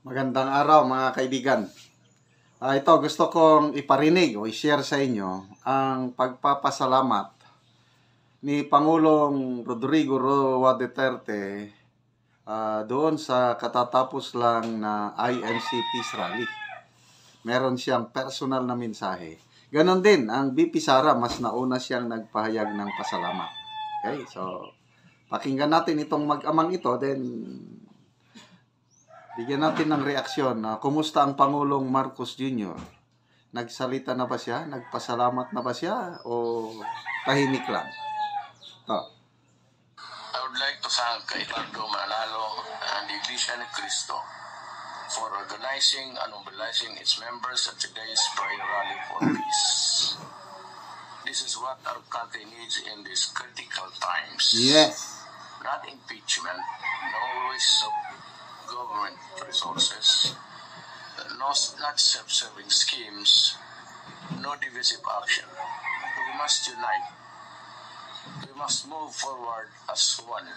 Magandang araw mga kaibigan. Ito gusto kong iparinig o i-share sa inyo ang pagpapasalamat ni Pangulong Rodrigo Roa Duterte doon sa katatapos lang na INC Peace Rally. Meron siyang personal na mensahe. Ganon din ang VP Sara, mas nauna siyang nagpahayag ng pasalamat. Okay, so pakinggan natin itong mag-amang ito, then bigyan natin ng reaksyon na kumusta ang Pangulong Marcos Jr. Nagsalita na ba siya? Nagpasalamat na ba siya? O tahimik lang? Ito. I would like to thank Eduardo Manalo and the Iglesia ni Cristo for organizing and mobilizing its members at today's prayer rally for peace. This is what our country needs in these critical times. Yes. Not impeachment, no waste of government resources, not self-serving schemes, no divisive action. We must unite. We must move forward as one.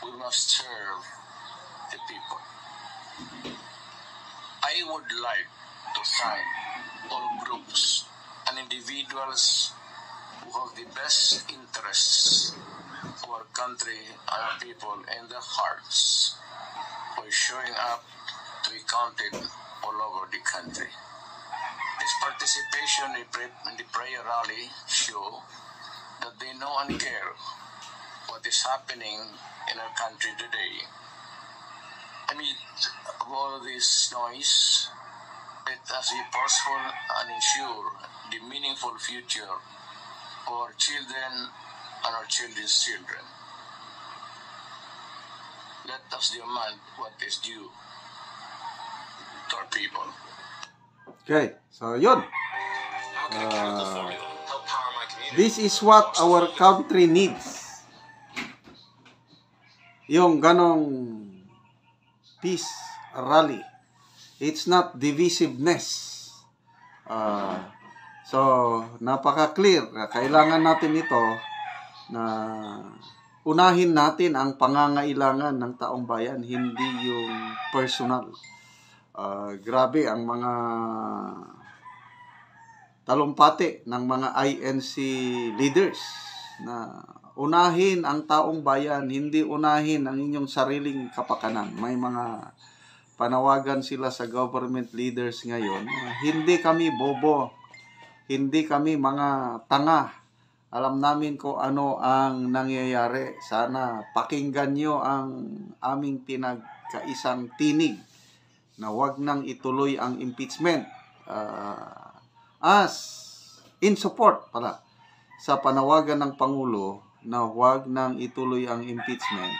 We must serve the people. I would like to thank all groups and individuals who have the best interests of our country and our people in their hearts for showing up to be counted all over the country. This participation in the prayer rally show that they know and care what is happening in our country today. Amid all this noise, let us be forceful and ensure the meaningful future for our children and our children's children. Let us demand what is due to our people. Okay, so yun. This is what our country needs. Yung ganong peace rally. It's not divisiveness. So, napaka-clear. Kailangan natin ito na unahin natin ang pangangailangan ng taong bayan, hindi yung personal. Grabe ang mga talumpati ng mga INC leaders na unahin ang taong bayan, hindi unahin ang inyong sariling kapakanan. May mga panawagan sila sa government leaders ngayon, hindi kami bobo, hindi kami mga tanga. Alam namin kung ano ang nangyayari. Sana pakinggan nyo ang aming pinagkaisang tinig na wag nang ituloy ang impeachment. As in support pala sa panawagan ng Pangulo na wag nang ituloy ang impeachment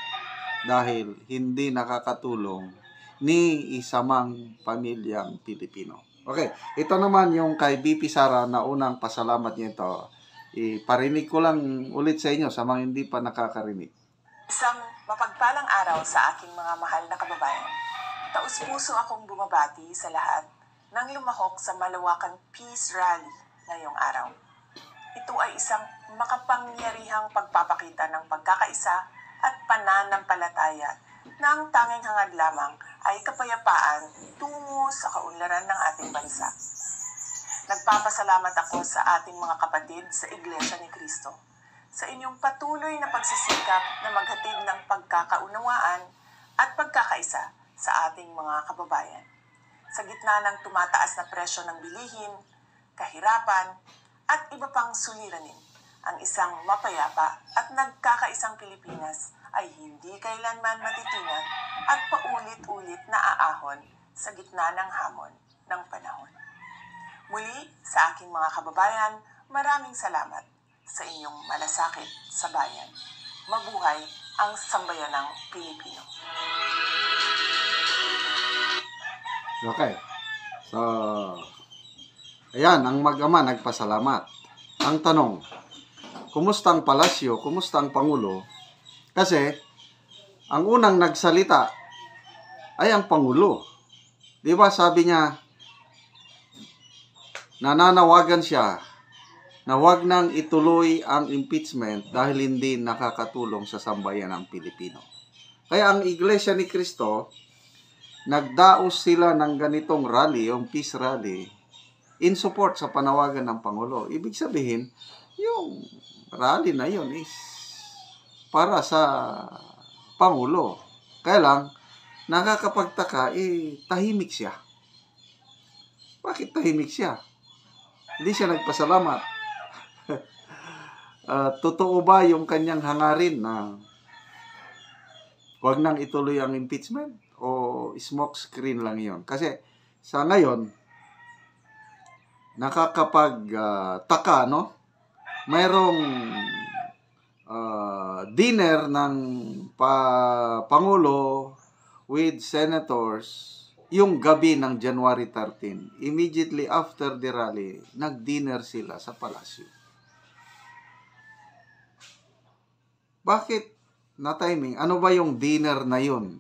dahil hindi nakakatulong ni isamang pamilyang Pilipino. Okay, ito naman yung kay VP Sara na unang pasalamat niya ito. Iparinig ko lang ulit sa inyo sa mga hindi pa nakakarinig. Isang mapagpalang araw sa aking mga mahal na kababayan. Taus-puso akong bumabati sa lahat ng lumahok sa malawakang peace rally ngayong araw. Ito ay isang makapangyarihang pagpapakita ng pagkakaisa at pananampalataya na ang tanging hangad lamang ay kapayapaan tungo sa kaunlaran ng ating bansa. Nagpapasalamat ako sa ating mga kapatid sa Iglesia ni Cristo sa inyong patuloy na pagsisikap na maghatid ng pagkakaunawaan at pagkakaisa sa ating mga kababayan. Sa gitna ng tumataas na presyo ng bilihin, kahirapan, at iba pang suliranin, ang isang mapayapa at nagkakaisang Pilipinas ay hindi kailanman matitinag at paulit-ulit na aahon sa gitna ng hamon ng panahon. Muli, sa aking mga kababayan, maraming salamat sa inyong malasakit sa bayan. Mabuhay ang sambayanang Pilipino. Okay. So, ayan, ang mag-ama nagpasalamat. Ang tanong, kumusta ang palasyo? Kumusta ang Pangulo? Kasi, ang unang nagsalita ay ang Pangulo. Di ba sabi niya, nananawagan siya na wag nang ituloy ang impeachment dahil hindi nakakatulong sa sambayan ng Pilipino. Kaya ang Iglesia ni Cristo nagdaos sila ng ganitong rally, yung peace rally, in support sa panawagan ng Pangulo. Ibig sabihin, yung rally na yun is para sa Pangulo. Kaya lang, nakakapagtaka, tahimik siya. Bakit tahimik siya? Hindi siya nagpasalamat. Totoo ba yung kanyang hangarin na huwag nang ituloy ang impeachment? O smoke screen lang yon? Kasi sa ngayon, nakakapagtaka, no? Mayroong dinner ng Pangulo with senators yung gabi ng January 13. Immediately after the rally, nag-dinner sila sa palasyo. Bakit na timing? Ano ba yung dinner na yun?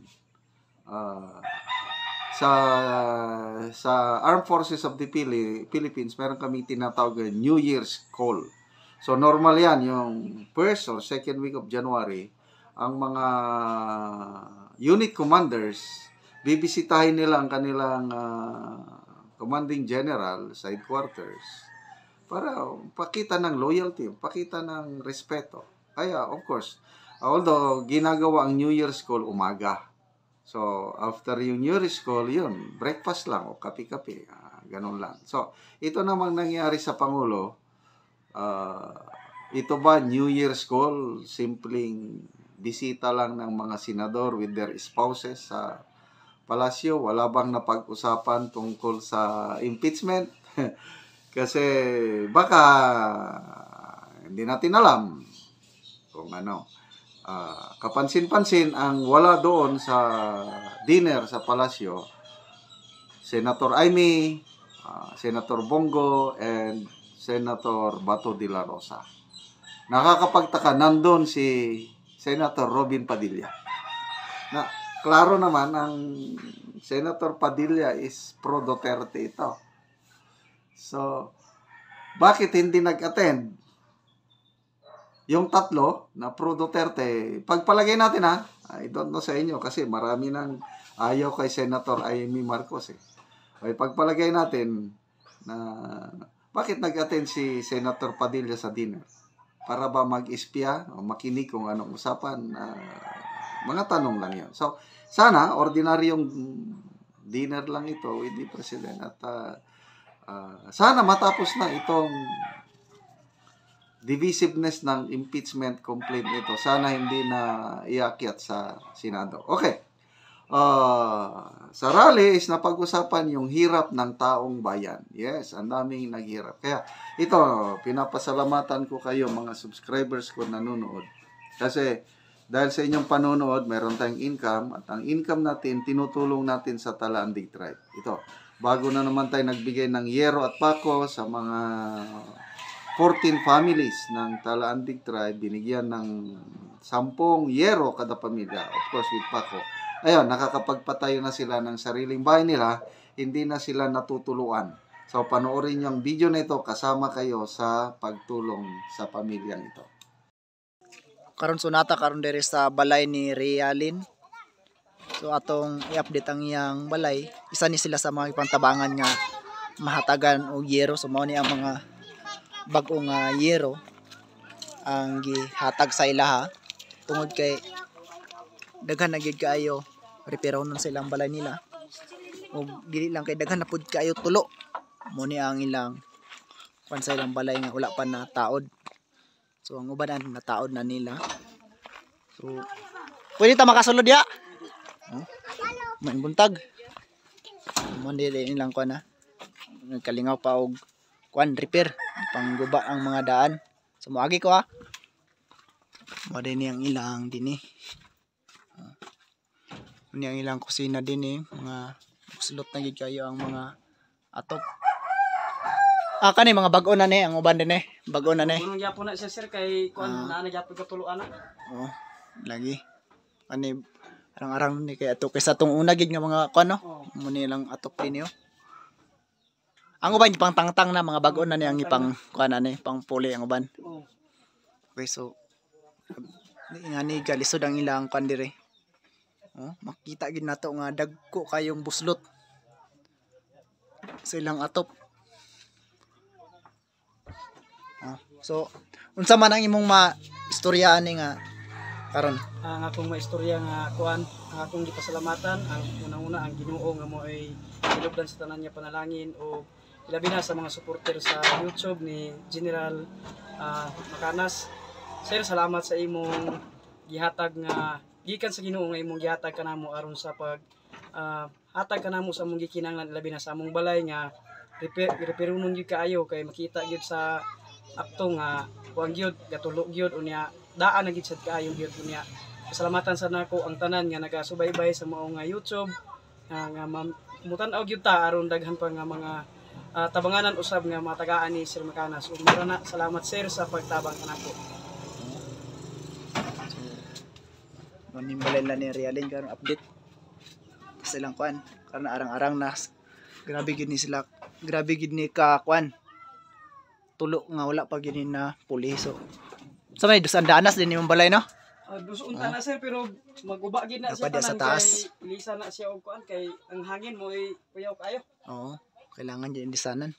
Sa Armed Forces of the Philippines, meron kami tinatawag New Year's Call. So, normal yan, yung first or second week of January, ang mga unit commanders, bibisitahin nila ang kanilang commanding general sa headquarters para pakita ng loyalty, pakita ng respeto. Kaya, of course, although ginagawa ang New Year's Call umaga. So, after yung New Year's Call, yun, breakfast lang o kape-kape. Ganun lang. So, ito namang nangyari sa Pangulo. Ito ba New Year's Call? Simpleng bisita lang ng mga senador with their spouses sa palasyo? Wala bang napag-usapan tungkol sa impeachment? Kasi baka hindi natin alam kung ano. Kapansin-pansin ang wala doon sa dinner sa palasyo, Senator Amy, Senator Bongo, and Senator Bato de la Rosa. Nakakapagtaka, nandun si Senator Robin Padilla. Na, klaro naman, ang Senator Padilla is pro-Duterte ito. So, bakit hindi nag-attend? Yung tatlo na pro-Duterte, pagpalagay natin I don't know sa inyo kasi marami nang ayaw kay Senator Amy Marcos . Ay pagpalagay natin na bakit nag-attend si Senator Padilla sa dinner? Para ba mag-espiya o makinig kung anong usapan? Mga tanong lang yun. So, sana ordinaryong dinner lang ito with the President at sana matapos na itong divisiveness ng impeachment complaint nito. Sana hindi na iakyat sa Senado. Okay. Sa rally is napag-usapan yung hirap ng taong bayan. Yes, ang daming naghirap. Kaya ito, pinapasalamatan ko kayo mga subscribers ko nanonood. Kasi dahil sa inyong panonood, meron tayong income at ang income natin, tinutulong natin sa Talaandig Tribe. Ito, bago na naman tayo nagbigay ng yero at pako sa mga 14 families ng Talaandig Tribe, binigyan ng 10 yero kada pamilya, of course with pako. Ayun, nakakapagpatayo na sila ng sariling bahay nila, hindi na sila natutuluan. So, panoorin yung video na ito, kasama kayo sa pagtulong sa pamilyang ito. Karon sunata karon diri sa balay ni Realin. So, atong i-update ang iyang balay. Isa ni sila sa mga ipantabangan nga mahatagan og yero. So, mao ni ang mga bagong yero ang gihatag sa ilaha tungod kay daghan na gid kaayo repairahon sa ilang balay nila ug dili lang kay daghan na pud kaayo tulo mo ni ang ilang pan sa ilang balay nga wala pa na taod. So ang uban na taod na nila. So pwede ta makasulod ya. Man buntag mo dili nilang kuan nagkalingaw pa og kuan repair pangguba ang mga daan. So moagi ko mo din ang ilang dinhi. Ini ang ilang kusina din mga slot na gid kayo ang mga atok. Kani mga bag-o na ang uban din bag-o na Kuno gyapon na siya sir kay kuan na gyapon katuluan na. Lagi. Ani arang-arang ni kay atok kaysa tong una gid nga mga kuan no. Mo ni lang atok din Ang uban pang tangtang na mga bag-o na ang ipang kuan pang puli ang uban. Okay, so nga ni galisod ang ilang kuan dire. Oh, makita gid nato nga dagko kayong buslot sa ilang atop. So unsa man ang imong maistorya ani nga karon? Ang akong maistorya nga kuan, ang akong gipasalamatan ang unang-una ang Ginoo nga mo ay ilugdan sa tanan niya panalangin o ilabi na sa mga supporter sa YouTube ni General Macanas. Sir, salamat sa imong gihatag nga gikan sa Ginoo nga imong gihatag kanamo aron sa pag hatag kanamo sa among gikinahanglan labi na sa among balay nga reperunon gyud kaayo kay makita gyud sa akto nga kuan gyud gatulog gyud unya daan na gyud sad kaayo gyud unya. Pasalamatan sa nako ang tanan nga nagasubaybay sa mao nga YouTube nga mutan-aw gyud ta aron daghan pa nga mga tabanganan usab nga matagaan ni Sir Macanas. Marana salamat sir sa pagtabang kanako. Manimbalay lang ni Realin karon update sa ilang kuan karon arang-arang na grabe gid ni sila, grabe gid ni ka kuan tulo nga wala pa gid na puliso. So may dusan danas din imong balay no? Dusun ta na sir pero maguba gid na siya Dapat sa tanan taas. kay ilisa na siya og kuan kay ang hangin mo ay kuyaw kayo. Oo, kailangan din lisanan.